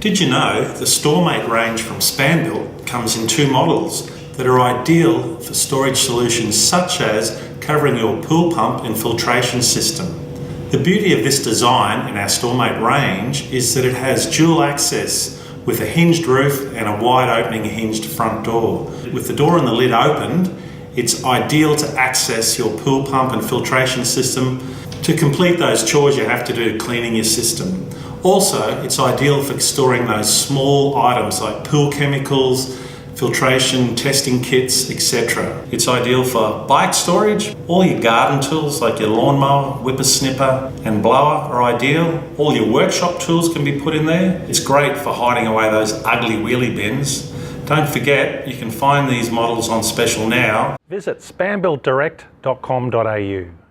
Did you know the Storemate range from Spanbilt comes in two models that are ideal for storage solutions such as covering your pool pump and filtration system? The beauty of this design in our Storemate range is that it has dual access with a hinged roof and a wide opening hinged front door. With the door and the lid opened, it's ideal to access your pool pump and filtration system to complete those chores you have to do cleaning your system. Also, it's ideal for storing those small items like pool chemicals, filtration, testing kits, etc. It's ideal for bike storage. All your garden tools like your lawnmower, whippersnipper and blower are ideal. All your workshop tools can be put in there. It's great for hiding away those ugly wheelie bins. Don't forget, you can find these models on special now. Visit spanbiltdirect.com.au.